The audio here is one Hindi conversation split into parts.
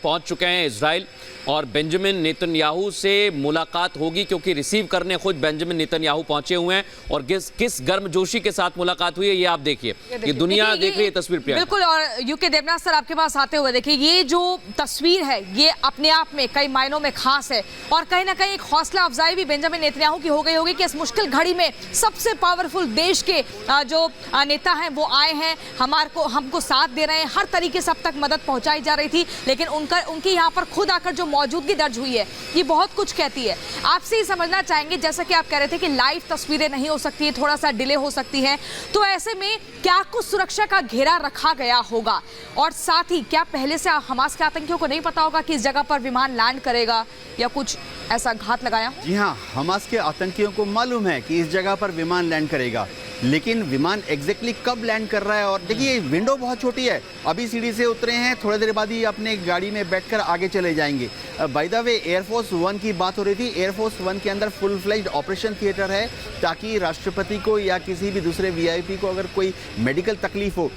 पहुंच चुके हैं इजराइल और बेंजामिन नेतन्याहू से मुलाकात होगी, क्योंकि रिसीव करने खुद बेंजामिन नेतन्याहू पहुंचे हुए हैं। और किस गर्मजोशी के साथ मुलाकात हुई है ये आप देखिए, ये दुनिया देख रही है तस्वीर। बिल्कुल। और यूके देवनाथ सर आपके पास आते हुए देखिए, ये जो तस्वीर है ये अपने आप में कई मायनों में खास है और कहीं ना कहीं एक हौसला अफजाई भी बेंजामिन नेतन्याहू की हो गई होगी कि इस मुश्किल घड़ी में सबसे पावरफुल देश के जो नेता हैं वो आए हैं, हमको साथ दे रहे हैं, हर तरीके से अब तक मदद पहुंचाई जा रही थी, लेकिन उनकी यहाँ पर खुद आकर जो मौजूदगी दर्ज हुई है ये बहुत कुछ कहती है। आपसे ही समझना चाहेंगे, जैसा कि आप कह रहे थे कि लाइव तस्वीरें नहीं हो सकती है, थोड़ा सा डिले हो सकती है, तो ऐसे में क्या कुछ सुरक्षा का घेरा रखा गया होगा? और साथ ही क्या पहले से हमास के आतंकियों को नहीं पता होगा कि इस जगह पर विमान लैंड करेगा या कुछ ऐसा घात लगाया? जी हाँ, हमास के आतंकियों को मालूम है कि इस जगह पर विमान लैंड करेगा, लेकिन विमान एग्जैक्टली कब लैंड कर रहा है? और देखिए विंडो बहुत छोटी है, अभी सीढ़ी से उतरे हैं, थोड़ी देर बाद ही अपने गाड़ी में बैठकर आगे चले जाएंगे। बाय द वे एयरफोर्स 1 की बात हो रही थी, एयरफोर्स 1 के अंदर फुल फ्लेज्ड ऑपरेशन थिएटर है, ताकि राष्ट्रपति को या किसी भी दूसरे वीआईपी को अगर कोई मेडिकल तकलीफ हो,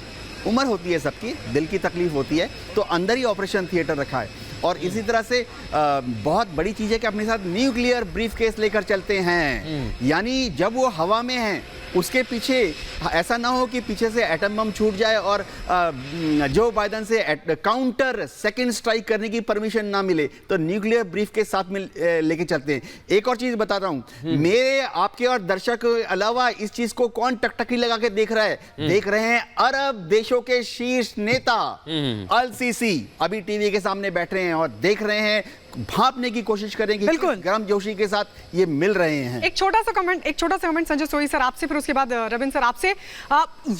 उम्र होती है सबकी, दिल की तकलीफ होती है, तो अंदर ही ऑपरेशन थिएटर रखा है। और इसी तरह से बहुत बड़ी चीज़ है कि अपने साथ न्यूक्लियर ब्रीफकेस लेकर चलते हैं, यानी जब वो हवा में हैं उसके पीछे ऐसा ना हो कि पीछे से एटम बम छूट जाए और जो बाइडेन से काउंटर सेकंड स्ट्राइक करने की परमिशन ना मिले, तो न्यूक्लियर ब्रीफ के साथ में लेके चलते हैं। एक और चीज बता रहा हूं, मेरे आपके और दर्शक के अलावा इस चीज को कौन टकटकी लगा के देख रहा है? देख रहे हैं अरब देशों के शीर्ष नेता अल सीसी अभी टीवी के सामने बैठ रहे हैं और देख रहे हैं, भांपने की कोशिश करेंगे, बिल्कुल गर्म जोशी के साथ ये मिल रहे हैं। एक छोटा सा कमेंट संजय सोई सर आपसे, फिर उसके बाद रविंद्र सर आपसे।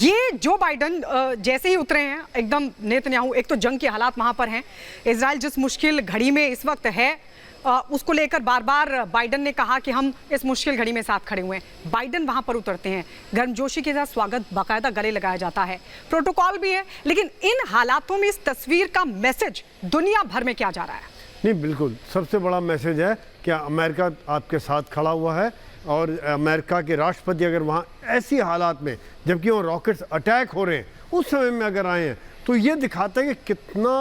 ये जो बाइडेन जैसे ही उतरे हैं एकदम नेतन्याहू, एक तो जंग के हालात वहां पर हैं, इजराइल जिस मुश्किल घड़ी में इस वक्त है उसको लेकर बार बार बाइडेन ने कहा कि हम इस मुश्किल घड़ी में साथ खड़े हुए हैं। बाइडेन वहां पर उतरते हैं, गर्मजोशी के साथ स्वागत बाकायदा गले लगाया जाता है, प्रोटोकॉल भी है, लेकिन इन हालातों में इस तस्वीर का मैसेज दुनिया भर में क्या जा रहा है? नहीं, बिल्कुल सबसे बड़ा मैसेज है कि अमेरिका आपके साथ खड़ा हुआ है, और अमेरिका के राष्ट्रपति अगर वहाँ ऐसी हालात में, जबकि वो रॉकेट्स अटैक हो रहे हैं, उस समय में अगर आए हैं, तो ये दिखाता है कि कितना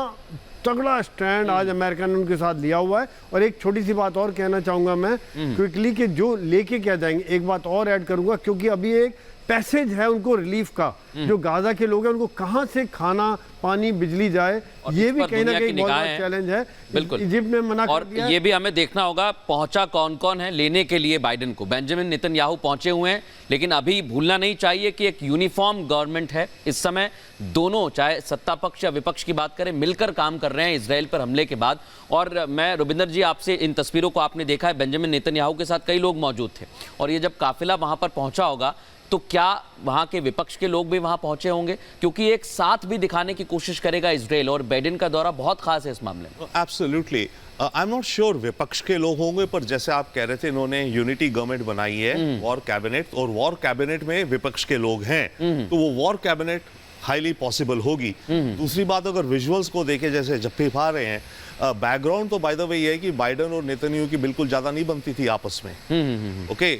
तगड़ा स्टैंड आज अमेरिका ने उनके साथ लिया हुआ है। और एक छोटी सी बात और कहना चाहूँगा मैं क्विकली, कि जो लेके क्या जाएंगे, एक बात और ऐड करूँगा, क्योंकि अभी एक पैसेज है उनको रिलीफ का, जो गाजा के लोग हैं उनको कहां से खाना पानी बिजली जाए, ये भी कहीं ना कहीं बहुत बड़ा चैलेंज है। बिल्कुल इजिप्ट ने मना कर दिया, और ये भी हमें देखना होगा पहुंचा कौन कौन है लेने के लिए बाइडेन को। बेंजामिन नेतन्याहू पहुंचे हुए हैं, लेकिन अभी भूलना नहीं चाहिए कि एक यूनिफॉर्म गवर्नमेंट है इस समय, दोनों चाहे सत्ता पक्ष या विपक्ष की बात करें मिलकर काम कर रहे हैं इजराइल पर हमले के बाद। और मैं रुबिंदर जी आपसे, इन तस्वीरों को आपने देखा है, बेंजामिन नेतन्याहू के साथ कई लोग मौजूद थे, और ये जब काफिला वहां पर पहुंचा होगा तो क्या वहां के विपक्ष के लोग भी वहां पहुंचे होंगे? क्योंकि एक साथ भी दिखाने की कोशिश करेगा इजराइल, और बाइडेन का दौरा बहुत खास है इस मामले में। Absolutely, I am not sure विपक्ष के लोग होंगे, पर जैसे आप कह रहे थे इन्होंने यूनिटी गवर्नमेंट बनाई है, वॉर कैबिनेट, और वॉर कैबिनेट में विपक्ष के लोग हैं, तो वो वॉर कैबिनेट हाईली पॉसिबल होगी। दूसरी बात, अगर विजुअल्स को देखें जैसे जप्पी पा रहे हैं, बैकग्राउंड तो बाय द वे ये है कि बाइडेन और नेतन्याहू की बिल्कुल ज्यादा नहीं बनती थी आपस में। ओके,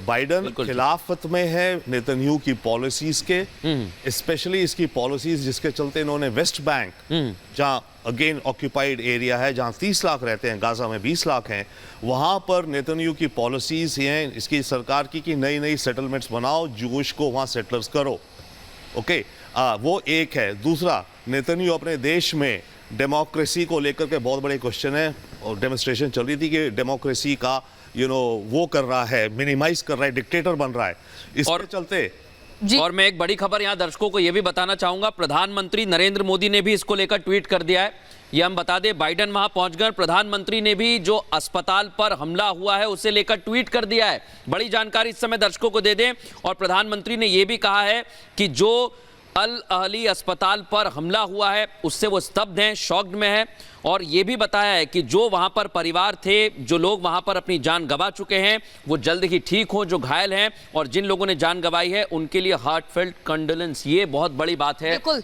बाइडेन खिलाफत में है नेतन्याहू की पॉलिसीज के, स्पेशली इसकी पॉलिसीज जिसके चलते इन्होंने वेस्ट बैंक, जहां अगेन ऑक्यूपाइड एरिया है, जहां 30 लाख रहते हैं, गाजा में 20 लाख हैं, वहां पर नेतन्याहू की पॉलिसीज हैं इसकी सरकार की कि नई नई सेटलमेंट्स बनाओ, जूश को वहां सेटलर्स करो। ओके, वो एक है। दूसरा, नेतन्याहू अपने देश में डेमोक्रेसी को लेकर के बहुत बड़े क्वेश्चन है, और डेमोन्स्ट्रेशन चल रही थी कि डेमोक्रेसी का वो कर रहा है, मिनिमाइज कर रहा है, डिक्टेटर बन रहा है, इसके चलते। और मैं एक बड़ी खबर यहां दर्शकों को यह भी बताना चाहूंगा, प्रधानमंत्री नरेंद्र मोदी ने भी इसको लेकर ट्वीट कर दिया है। ये हम बता दें, बाइडेन वहां पहुंच गए, प्रधानमंत्री ने भी जो अस्पताल पर हमला हुआ है उसे लेकर ट्वीट कर दिया है। बड़ी जानकारी इस समय दर्शकों को दे दें, और प्रधानमंत्री ने यह भी कहा है कि जो अल अहली अस्पताल पर हमला हुआ है उससे वो स्तब्ध हैं, शॉक्ड में है, और ये भी बताया है कि जो वहां पर परिवार थे, जो लोग वहां पर अपनी जान गंवा चुके हैं, वो जल्द ही ठीक हो, जो घायल हैं, और जिन लोगों ने जान गंवाई है उनके लिए हार्टफेल्ट कंडोलेंस। ये बहुत बड़ी बात है। बिल्कुल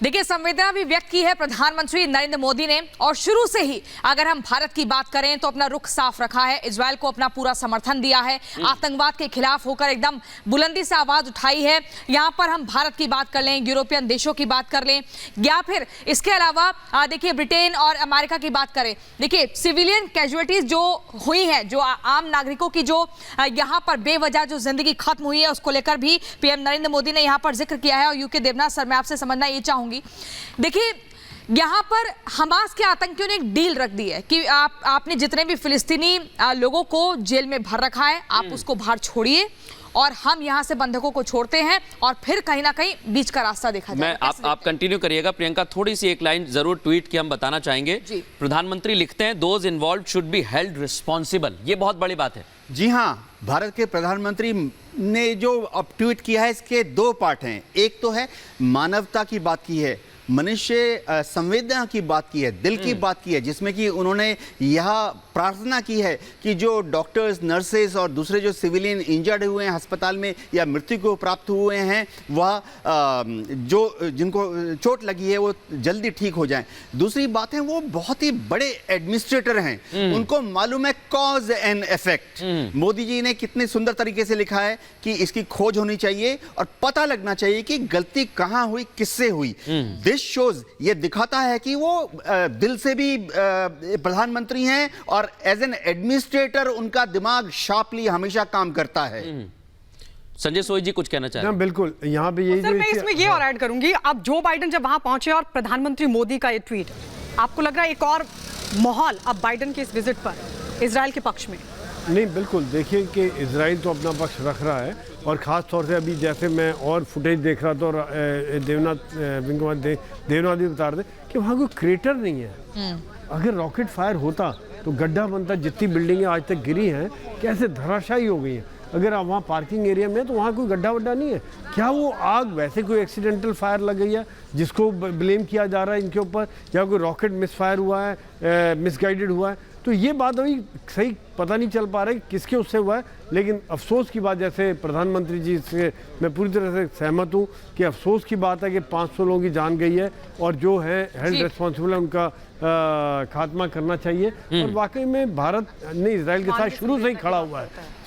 देखिए, संवेदना भी व्यक्त की है प्रधानमंत्री नरेंद्र मोदी ने, और शुरू से ही अगर हम भारत की बात करें तो अपना रुख साफ रखा है, इजरायल को अपना पूरा समर्थन दिया है, आतंकवाद के खिलाफ होकर एकदम बुलंदी से आवाज उठाई है। यहां पर हम भारत की बात कर लें, यूरोपियन देशों की बात कर लें, या फिर इसके अलावा देखिए ब्रिटेन और अमेरिका की बात करें। देखिए, सिविलियन कैजुअलिटीज जो हुई है, जो आम नागरिकों की जो यहां पर बेवजह जो जिंदगी खत्म हुई है, उसको लेकर भी पीएम नरेंद्र मोदी ने यहां पर जिक्र किया है। और यूके देवनाथ सर, मैं आपसे समझना ये चाहूंगी, देखिए यहां पर हमास के आतंकियों ने एक डील रख दी है कि आपने जितने भी फिलिस्तीनी लोगों को जेल में भर रखा है, आप उसको बाहर छोड़िए और हम यहां से बंधकों को छोड़ते हैं, और फिर कहीं ना कहीं बीच का रास्ता देखा जाए। आप कंटिन्यू करिएगा प्रियंका, थोड़ी सी एक लाइन जरूर ट्वीट की हम बताना चाहेंगे। प्रधानमंत्री लिखते हैं, those involved should be held responsible. ये बहुत बड़ी बात है। जी हाँ, भारत के प्रधानमंत्री ने जो अब ट्वीट किया है, इसके दो पार्ट हैं। एक तो है मानवता की बात की है, मनुष्य संवेदना की बात की है, दिल की बात की है, जिसमें कि उन्होंने यह प्रार्थना की है कि जो डॉक्टर्स, नर्सेस और दूसरे जो सिविलियन इंजर्ड हुए हैं अस्पताल में या मृत्यु को प्राप्त हुए हैं, वह जो जिनको चोट लगी है वो जल्दी ठीक हो जाएं। दूसरी बात है, वो बहुत ही बड़े एडमिनिस्ट्रेटर हैं, उनको मालूम है cause and effect. Modi ji ने कितने सुंदर तरीके से लिखा है कि इसकी खोज होनी चाहिए और पता लगना चाहिए कि गलती कहां हुई, किससे हुई। शोज ये दिखाता है कि वो दिल से भी प्रधानमंत्री हैं और एज एन एडमिनिस्ट्रेटर उनका दिमाग शार्पली हमेशा काम करता है। संजय सोई जी कुछ कहना चाह रहे हैं? बिल्कुल, यहाँ पे यही सर, मैं इसमें ये और ऐड करूंगी, अब जो बाइडन जब वहां पहुंचे और प्रधानमंत्री मोदी का ये ट्वीट, आपको लग रहा है एक और माहौल अब बाइडन के इस विजिट पर इजराइल के पक्ष में? नहीं, बिल्कुल, देखिए कि इजराइल तो अपना पक्ष रख रहा है, और ख़ास तौर से अभी जैसे मैं और फुटेज देख रहा था, और देवनाथ भी बता रहे थे कि वहाँ कोई क्रेटर नहीं है। अगर रॉकेट फायर होता तो गड्ढा बनता। जितनी बिल्डिंगें आज तक गिरी हैं कैसे धराशायी हो गई हैं। अगर आप वहाँ पार्किंग एरिया में तो वहाँ कोई गड्ढा वड्ढा नहीं है। क्या वो आग वैसे कोई एक्सीडेंटल फायर लग गई है जिसको ब्लेम किया जा रहा है इनके ऊपर, या कोई रॉकेट मिसफायर हुआ है, मिसगाइडेड हुआ है? तो ये बात अभी सही पता नहीं चल पा रहा है किसके उससे हुआ है। लेकिन अफसोस की बात, जैसे प्रधानमंत्री जी से मैं पूरी तरह से सहमत हूँ कि अफसोस की बात है कि 500 लोगों की जान गई है, और जो है हेल्थ रिस्पॉन्सिबल है उनका खात्मा करना चाहिए। और वाकई में भारत ने इजराइल के साथ शुरू से ही खड़ा हुआ है,